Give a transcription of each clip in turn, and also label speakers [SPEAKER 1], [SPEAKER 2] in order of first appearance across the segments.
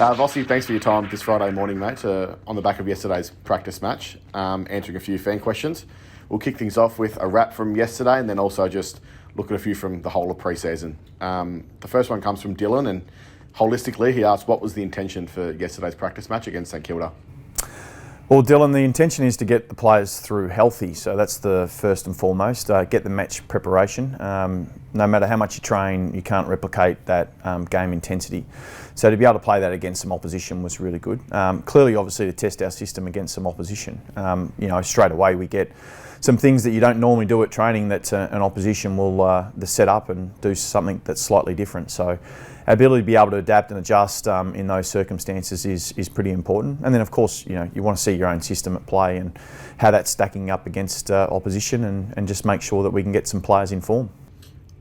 [SPEAKER 1] Vossi, thanks for your time this Friday morning, mate, on the back of yesterday's practice match, answering a few fan questions. We'll kick things off with a wrap from yesterday and then also just look at a few from the whole of pre-season. The first one comes from Dylan, and holistically he asked what was the intention for yesterday's practice match against St Kilda?
[SPEAKER 2] Well, Dylan, the intention is to get the players through healthy, so that's the first and foremost. Get the match preparation. No matter how much you train, you can't replicate that game intensity. So to be able to play that against some opposition was really good. Clearly, obviously, to test our system against some opposition. Straight away we get some things that you don't normally do at training that an opposition will set up and do something that's slightly different. So our ability to be able to adapt and adjust in those circumstances is pretty important. And then, of course, you want to see your own system at play and how that's stacking up against opposition and just make sure that we can get some players in form.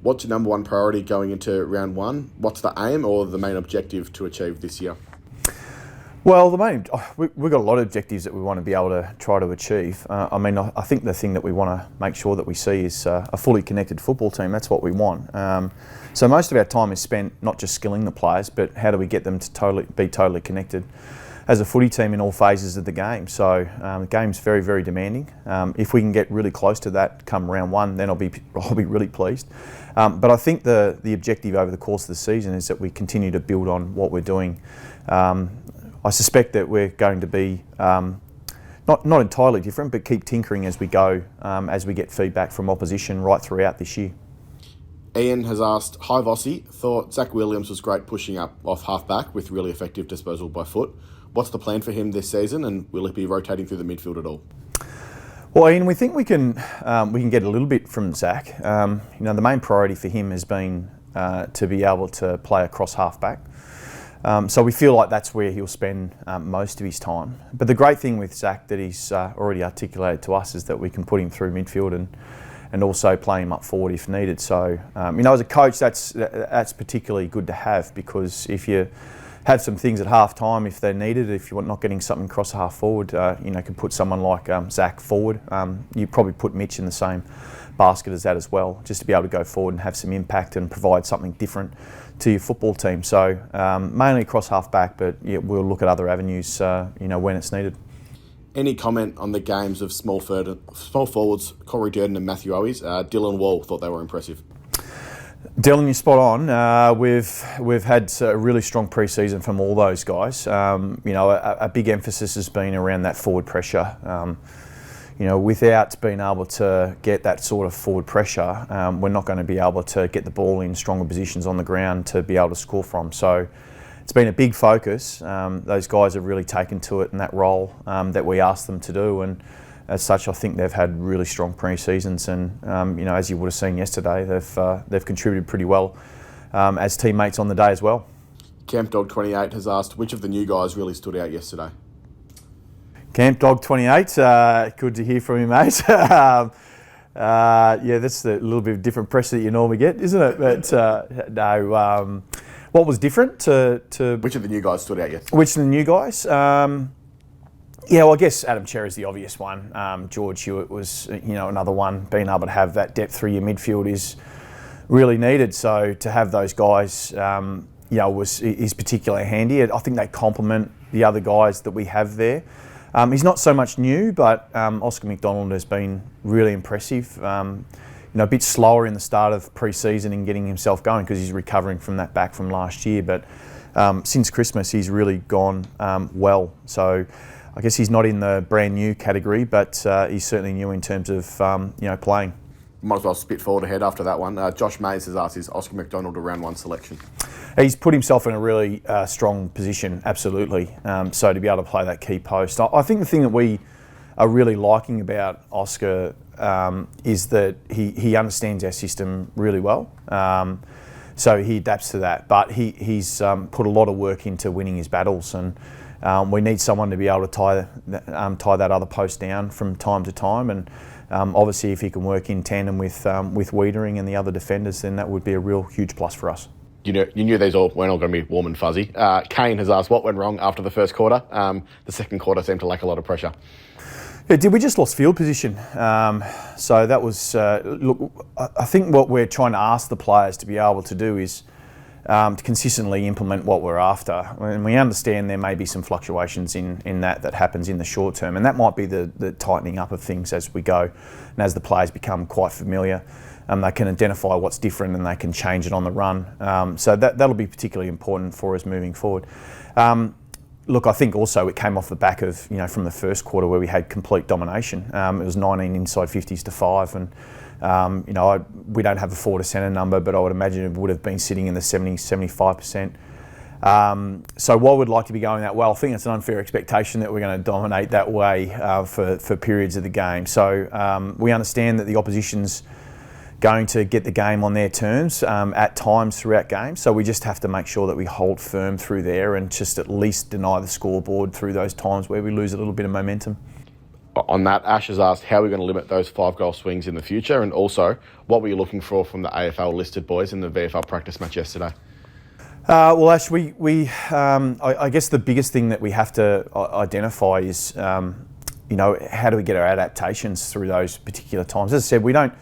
[SPEAKER 1] What's your number one priority going into round one? What's the aim or the main objective to achieve this year?
[SPEAKER 2] Well, we've got a lot of objectives that we want to be able to try to achieve. I think the thing that we want to make sure that we see is a fully connected football team. That's what we want. So most of our time is spent not just skilling the players, but how do we get them to be totally connected as a footy team in all phases of the game. So the game's very, very demanding. If we can get really close to that come round one, then I'll be really pleased. But I think the objective over the course of the season is that we continue to build on what we're doing. I suspect that we're going to be not entirely different, but keep tinkering as we go, as we get feedback from opposition right throughout this year.
[SPEAKER 1] Ian has asked, hi Vossi, thought Zach Williams was great pushing up off half-back with really effective disposal by foot. What's the plan for him this season, and will he be rotating through the midfield at all?
[SPEAKER 2] Well, Ian, we think we can get a little bit from Zach. The main priority for him has been to be able to play across half-back. So we feel like that's where he'll spend most of his time. But the great thing with Zach that he's already articulated to us is that we can put him through midfield and also play him up forward if needed. So, as a coach, that's particularly good to have, because if you have some things at half time, if they're needed, if you're not getting something across half forward, can put someone like Zach forward. You probably put Mitch in the same basket as that as well, just to be able to go forward and have some impact and provide something different to your football team. So mainly across half back, but we'll look at other avenues, when it's needed.
[SPEAKER 1] Any comment on the games of small forwards Corey Durden and Matthew Owies? Dylan Wall thought they were impressive.
[SPEAKER 2] Dylan, you're spot on. We've had a really strong pre-season from all those guys. A big emphasis has been around that forward pressure. Without being able to get that sort of forward pressure, we're not going to be able to get the ball in stronger positions on the ground to be able to score from. So it's been a big focus. Those guys have really taken to it in that role that we asked them to do, and as such, I think they've had really strong pre-seasons. And as you would have seen yesterday, they've contributed pretty well as teammates on the day as well.
[SPEAKER 1] Camp Dog 28 has asked which of the new guys really stood out yesterday.
[SPEAKER 2] Camp Dog 28, good to hear from you, mate. That's a little bit of different pressure that you normally get, isn't it? But no. What was different to
[SPEAKER 1] which of the new guys stood out yesterday?
[SPEAKER 2] Which of the new guys? I guess Adam Cherry's the obvious one. George Hewitt was, another one. Being able to have that depth through your midfield is really needed. So to have those guys, is particularly handy. I think they complement the other guys that we have there. He's not so much new, but Oscar McDonald has been really impressive. A bit slower in the start of pre-season in getting himself going because he's recovering from that back from last year. But since Christmas, he's really gone well. So I guess he's not in the brand new category, but he's certainly new in terms of playing.
[SPEAKER 1] Might as well spit forward ahead after that one. Josh Mays has asked, is Oscar McDonald a round one selection?
[SPEAKER 2] He's put himself in a really strong position, absolutely. So to be able to play that key post. I think the thing that we are really liking about Oscar is that he understands our system really well. So he adapts to that. But he's put a lot of work into winning his battles, and we need someone to be able to tie that other post down from time to time. And obviously, if he can work in tandem with Wiedering and the other defenders, then that would be a real huge plus for us.
[SPEAKER 1] You knew these weren't all going to be warm and fuzzy. Kane has asked what went wrong after the first quarter. The second quarter seemed to lack a lot of pressure.
[SPEAKER 2] Yeah, we just lost field position. So that was, I think what we're trying to ask the players to be able to do is to consistently implement what we're after. And we understand there may be some fluctuations in that happens in the short term, and that might be the tightening up of things as we go and as the players become quite familiar. They can identify what's different and they can change it on the run. So that'll be particularly important for us moving forward. Look, I think also it came off the back of, from the first quarter where we had complete domination. It was 19 inside 50s to 5, and we don't have a forward to centre number, but I would imagine it would have been sitting in the 70-75%. So while we'd like to be going that well, I think it's an unfair expectation that we're going to dominate that way for periods of the game. So we understand that the opposition's going to get the game on their terms at times throughout games. So we just have to make sure that we hold firm through there and just at least deny the scoreboard through those times where we lose a little bit of momentum.
[SPEAKER 1] On that, Ash has asked how we're going to limit those 5-goal swings in the future, and also what were you looking for from the AFL listed boys in the VFL practice match yesterday?
[SPEAKER 2] Well, Ash, I guess the biggest thing that we have to identify is, how do we get our adaptations through those particular times? As I said, we don't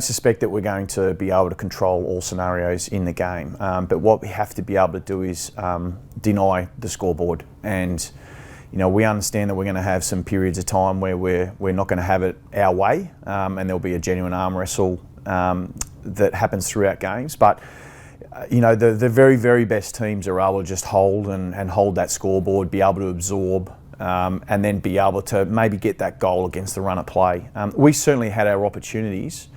[SPEAKER 2] suspect that we're going to be able to control all scenarios in the game, but what we have to be able to do is deny the scoreboard. And we understand that we're going to have some periods of time where we're not going to have it our way, and there'll be a genuine arm wrestle that happens throughout games. But the very, very best teams are able to just hold and hold that scoreboard, be able to absorb, and then be able to maybe get that goal against the run of play. We certainly had our opportunities.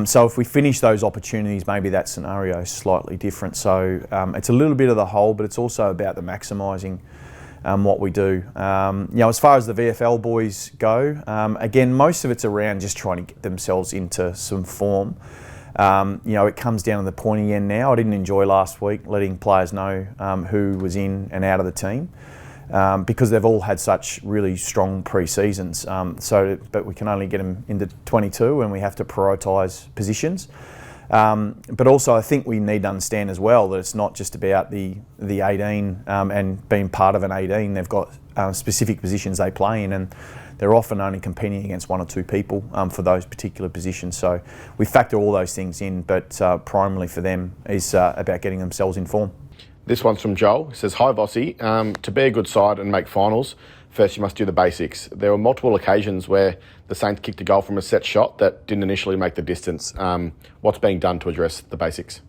[SPEAKER 2] So if we finish those opportunities, maybe that scenario is slightly different. So it's a little bit of the whole, but it's also about the maximising what we do. As far as the VFL boys go, again, most of it's around just trying to get themselves into some form. It comes down to the pointy end now. I didn't enjoy last week letting players know who was in and out of the team. Because they've all had such really strong pre-seasons. But we can only get them into 22 and we have to prioritise positions. But also I think we need to understand as well that it's not just about the 18 and being part of an 18. They've got specific positions they play in, and they're often only competing against one or two people for those particular positions. So we factor all those things in, but primarily for them is about getting themselves in form.
[SPEAKER 1] This one's from Joel. He says, "Hi Vossy, to be a good side and make finals, first you must do the basics. There were multiple occasions where the Saints kicked a goal from a set shot that didn't initially make the distance. What's being done to address the basics?"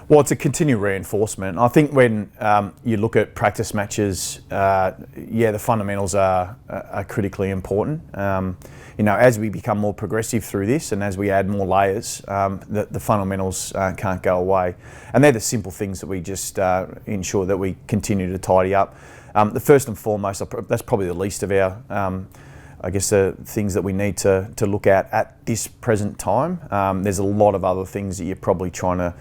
[SPEAKER 2] Well, it's a continued reinforcement. I think when you look at practice matches, the fundamentals are critically important. As we become more progressive through this and as we add more layers, the fundamentals can't go away. And they're the simple things that we just ensure that we continue to tidy up. The first and foremost, that's probably the least of our, the things that we need to look at this present time. There's a lot of other things that you're probably trying to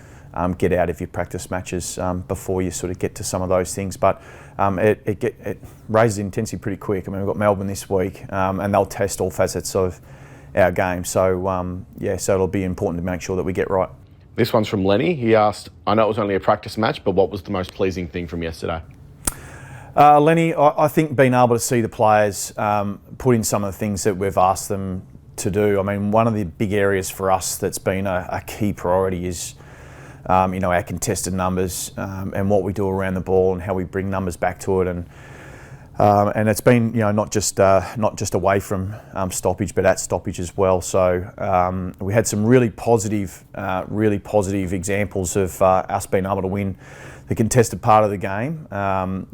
[SPEAKER 2] get out of your practice matches before you sort of get to some of those things. But it raises intensity pretty quick. I mean, we've got Melbourne this week, and they'll test all facets of our game. So, so it'll be important to make sure that we get right.
[SPEAKER 1] This one's from Lenny. He asked, "I know it was only a practice match, but what was the most pleasing thing from yesterday?"
[SPEAKER 2] Lenny, I think being able to see the players put in some of the things that we've asked them to do. I mean, one of the big areas for us that's been a key priority is our contested numbers and what we do around the ball and how we bring numbers back to it, and it's been not just away from stoppage, but at stoppage as well. So we had some really positive examples of us being able to win the contested part of the game.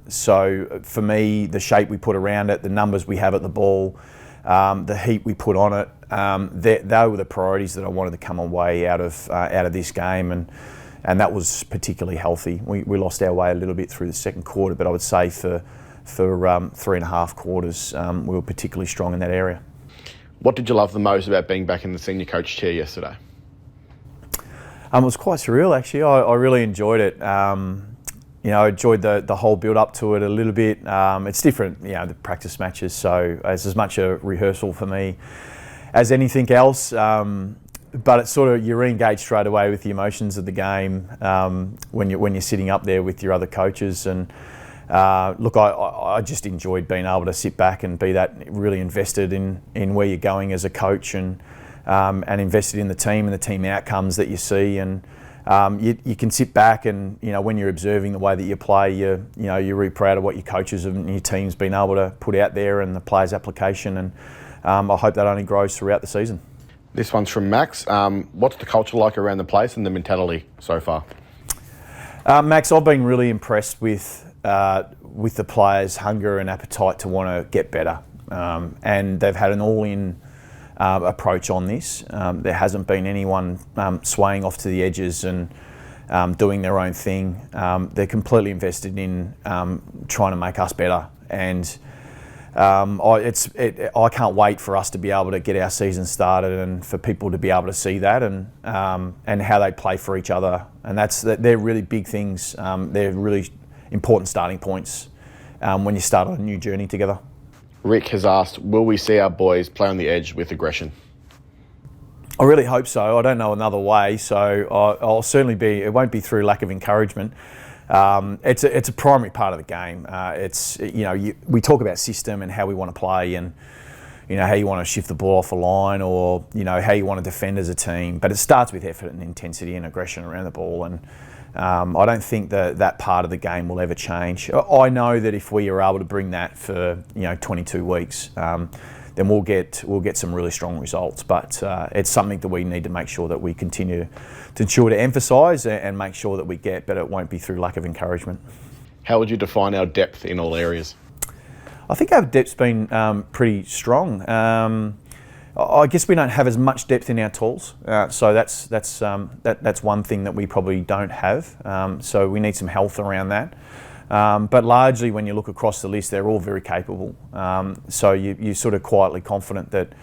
[SPEAKER 2] So for me, the shape we put around it, the numbers we have at the ball, the heat we put on it, they were the priorities that I wanted to come away out of this game, and that was particularly healthy. We lost our way a little bit through the second quarter, but I would say for 3.5 quarters, we were particularly strong in that area.
[SPEAKER 1] What did you love the most about being back in the senior coach chair yesterday?
[SPEAKER 2] It was quite surreal, actually. I really enjoyed it. I enjoyed the whole build up to it a little bit. It's different, the practice matches, so it's as much a rehearsal for me as anything else. But it's sort of, you re-engage straight away with the emotions of the game when you're sitting up there with your other coaches. And look, I just enjoyed being able to sit back and be that really invested in where you're going as a coach, and invested in the team and the team outcomes that you see. And you can sit back and, when you're observing the way that you play, you're really proud of what your coaches and your team's been able to put out there and the players' application, and I hope that only grows throughout the season.
[SPEAKER 1] This one's from Max. What's the culture like around the place and the mentality so far?
[SPEAKER 2] Max, I've been really impressed with the players' hunger and appetite to want to get better, and they've had an all-in approach on this. There hasn't been anyone swaying off to the edges and doing their own thing. They're completely invested in trying to make us better, and I can't wait for us to be able to get our season started and for people to be able to see that and how they play for each other. And they're really big things. They're really important starting points when you start on a new journey together.
[SPEAKER 1] Rick has asked, will we see our boys play on the edge with aggression?
[SPEAKER 2] I really hope so. I don't know another way, so I'll certainly be. It won't be through lack of encouragement. It's a primary part of the game. We talk about system and how we want to play, and how you want to shift the ball off a line, or how you want to defend as a team. But it starts with effort and intensity and aggression around the ball, and I don't think that part of the game will ever change. I know that if we are able to bring that for 22 weeks, then we'll get some really strong results. But it's something that we need to make sure that we continue to emphasise and make sure that we get, but it won't be through lack of encouragement.
[SPEAKER 1] How would you define our depth in all areas?
[SPEAKER 2] I think our depth's been pretty strong. I guess we don't have as much depth in our tools, so that's one thing that we probably don't have. So we need some health around that. But largely, when you look across the list, they're all very capable. So you're sort of quietly confident that,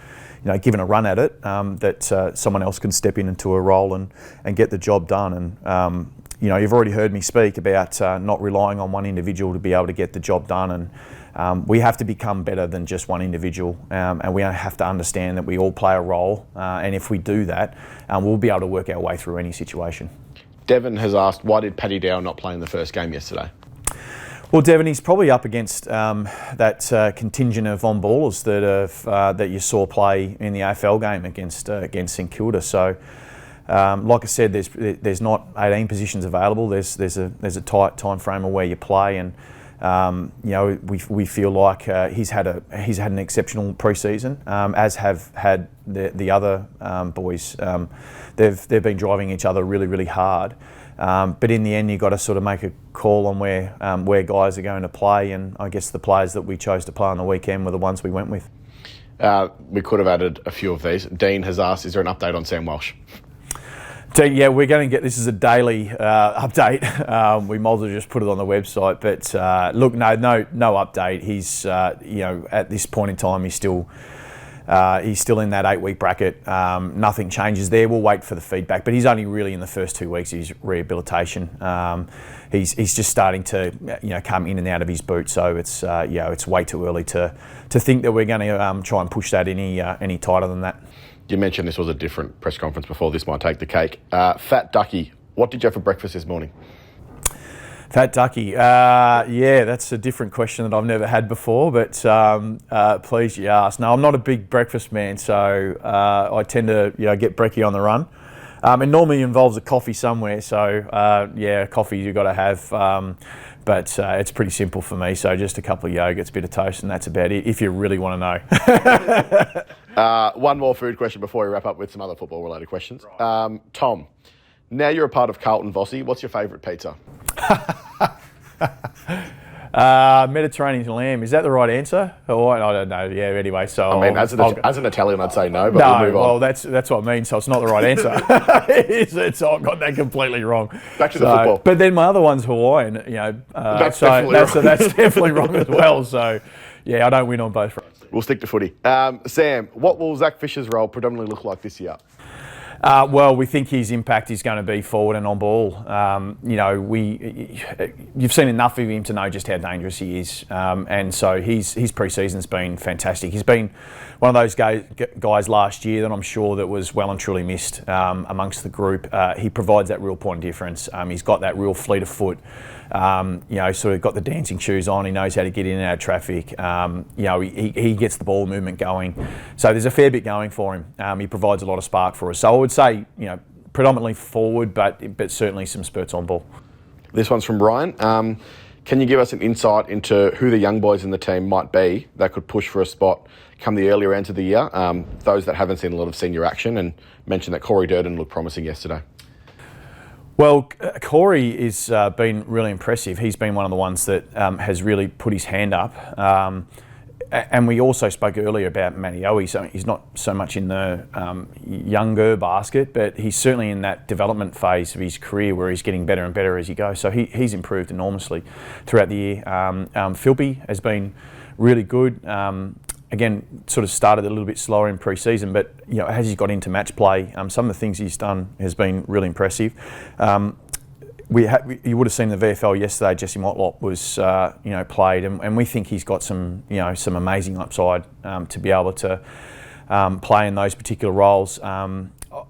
[SPEAKER 2] given a run at it, that someone else can step into a role and get the job done. And you've already heard me speak about not relying on one individual to be able to get the job done. And we have to become better than just one individual. And we have to understand that we all play a role. And if we do that, we'll be able to work our way through any situation.
[SPEAKER 1] Devon has asked, why did Paddy Ryder not play in the first game yesterday?
[SPEAKER 2] Well, Devon, he's probably up against that contingent of on-ballers that you saw play in the AFL game against St Kilda. So, like I said, there's not 18 positions available. There's a tight time frame of where you play, and we feel like he's had an exceptional pre-season, as have had the other boys. They've been driving each other really, really hard. But in the end, you've got to sort of make a call on where guys are going to play, and I guess the players that we chose to play on the weekend were the ones we went with.
[SPEAKER 1] We could have added a few of these. Dean has asked, is there an update on Sam Walsh?
[SPEAKER 2] Yeah, we're going to get this as a daily update. We might as well just put it on the website. But look, no update. He's at this point in time, he's still in that 8-week bracket. Nothing changes there. We'll wait for the feedback, but he's only really in the first 2 weeks of his rehabilitation. He's just starting to come in and out of his boot. So it's way too early to think that we're going to try and push that any tighter than that.
[SPEAKER 1] You mentioned this was a different press conference before. This might take the cake. Fat Ducky, what did you have for breakfast this morning?
[SPEAKER 2] Fat Ducky, that's a different question that I've never had before, but pleased you asked. No, I'm not a big breakfast man, so I tend to get brekkie on the run. It normally involves a coffee somewhere, so coffee you've got to have, but it's pretty simple for me, so just a couple of yogurts, a bit of toast, and that's about it, if you really want to know.
[SPEAKER 1] One more food question before we wrap up with some other football-related questions. Right. Tom, now you're a part of Carlton, Vossy, what's your favourite pizza?
[SPEAKER 2] Mediterranean lamb, is that the right answer? Oh, I don't know. Yeah, anyway, so
[SPEAKER 1] I mean, as an Italian, I'd say no, but we'll move on.
[SPEAKER 2] Well, that's what I mean. So it's not the right answer. I've got that completely wrong.
[SPEAKER 1] Back to the football.
[SPEAKER 2] But then my other one's Hawaiian. That's definitely wrong as well. So yeah, I don't win on both fronts.
[SPEAKER 1] We'll stick to footy. Sam, what will Zach Fisher's role predominantly look like this year?
[SPEAKER 2] Well, we think his impact is going to be forward and on ball. You've seen enough of him to know just how dangerous he is, and so his pre-season's been fantastic. He's been one of those guys last year that I'm sure that was well and truly missed amongst the group. He provides that real point of difference. He's got that real fleet of foot. Sort of got the dancing shoes on. He knows how to get in and out of traffic. He gets the ball movement going. So there's a fair bit going for him. He provides a lot of spark for us. So I would say, predominantly forward, but certainly some spurts on ball.
[SPEAKER 1] This one's from Ryan. Can you give us an insight into who the young boys in the team might be that could push for a spot come the earlier end of the year? Those that haven't seen a lot of senior action, and mentioned that Corey Durden looked promising yesterday.
[SPEAKER 2] Well, Corey has been really impressive. He's been one of the ones that has really put his hand up. And we also spoke earlier about Matty Owie, so he's not so much in the younger basket, but he's certainly in that development phase of his career where he's getting better and better as he goes. So he's improved enormously throughout the year. Philby has been really good. Again, sort of started a little bit slower in pre-season, but as he's got into match play, some of the things he's done has been really impressive. You would have seen the VFL yesterday. Jesse Motlop was, played, and we think he's got some some amazing upside to be able to play in those particular roles.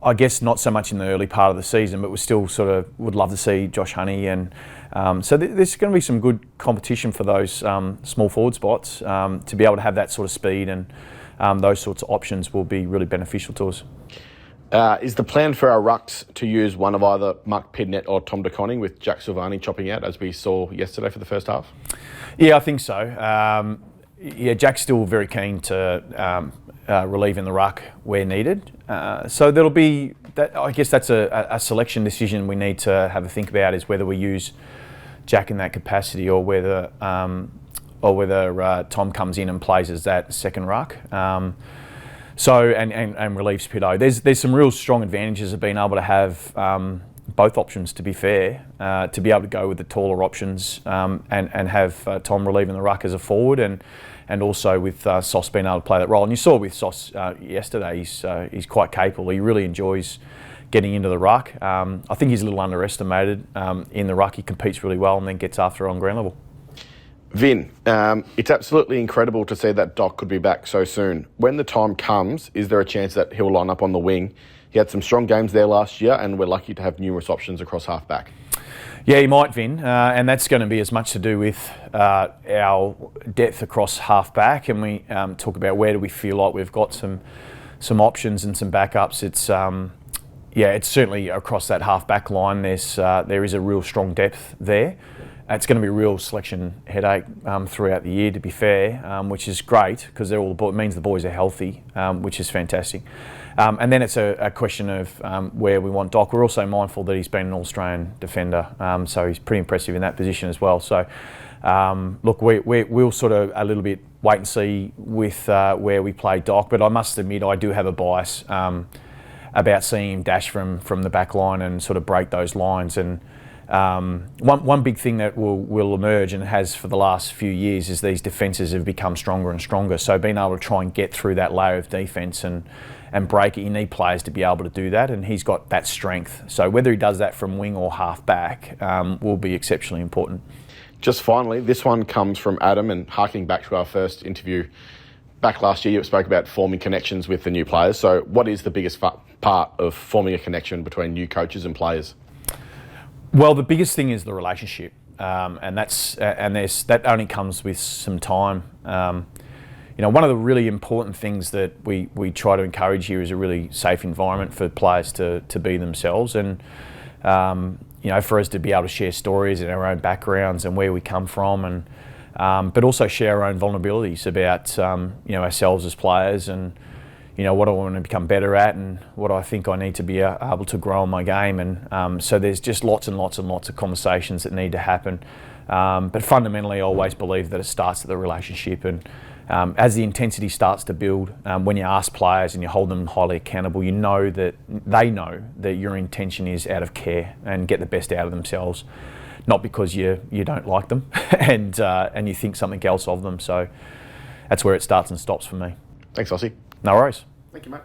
[SPEAKER 2] I guess not so much in the early part of the season, but we still sort of would love to see Josh Honey, and so there's going to be some good competition for those small forward spots. To be able to have that sort of speed and those sorts of options will be really beneficial to us.
[SPEAKER 1] Is the plan for our rucks to use one of either Mark Pidnett or Tom De Koning, with Jack Silvani chopping out, as we saw yesterday for the first half?
[SPEAKER 2] Yeah, I think so. Jack's still very keen to relieve in the ruck where needed. So there'll be that. I guess that's a selection decision we need to have a think about, is whether we use Jack in that capacity or whether Tom comes in and plays as that second ruck. And relieves Piddo. There's some real strong advantages of being able to have both options, to be fair, to be able to go with the taller options and have Tom relieving the ruck as a forward, and also with Sauce being able to play that role. And you saw with Sauce yesterday, he's quite capable. He really enjoys getting into the ruck. I think he's a little underestimated in the ruck. He competes really well and then gets after on ground level.
[SPEAKER 1] Vin, it's absolutely incredible to see that Doc could be back so soon. When the time comes, is there a chance that he'll line up on the wing? He had some strong games there last year, and we're lucky to have numerous options across half-back.
[SPEAKER 2] Yeah, he might, Vin, and that's going to be as much to do with our depth across half-back, and we talk about where do we feel like we've got some options and some backups. It's certainly across that half-back line. There is a real strong depth there. It's going to be a real selection headache throughout the year, to be fair, which is great because it means the boys are healthy, which is fantastic. And then it's a question of where we want Doc. We're also mindful that he's been an All-Australian defender, so he's pretty impressive in that position as well. So, look, we'll sort of a little bit wait and see with where we play Doc, but I must admit I do have a bias about seeing him dash from the back line and sort of break those lines. And one big thing that will emerge, and has for the last few years, is these defences have become stronger and stronger. So being able to try and get through that layer of defence and break it, you need players to be able to do that, and he's got that strength. So whether he does that from wing or half back will be exceptionally important.
[SPEAKER 1] Just finally, this one comes from Adam, and harking back to our first interview back last year, you spoke about forming connections with the new players. So what is the biggest part of forming a connection between new coaches and players?
[SPEAKER 2] Well, the biggest thing is the relationship, and that only comes with some time. One of the really important things that we try to encourage here is a really safe environment for players to be themselves, and for us to be able to share stories and our own backgrounds and where we come from, and but also share our own vulnerabilities about ourselves as players, and what I want to become better at, and what I think I need to be able to grow in my game. And so there's just lots and lots and lots of conversations that need to happen. But fundamentally, I always believe that it starts at the relationship. And as the intensity starts to build, when you ask players and you hold them highly accountable, you know that they know that your intention is out of care and get the best out of themselves, not because you don't like them and you think something else of them. So that's where it starts and stops for me.
[SPEAKER 1] Thanks, Ossie.
[SPEAKER 2] No worries.
[SPEAKER 1] Thank you, mate.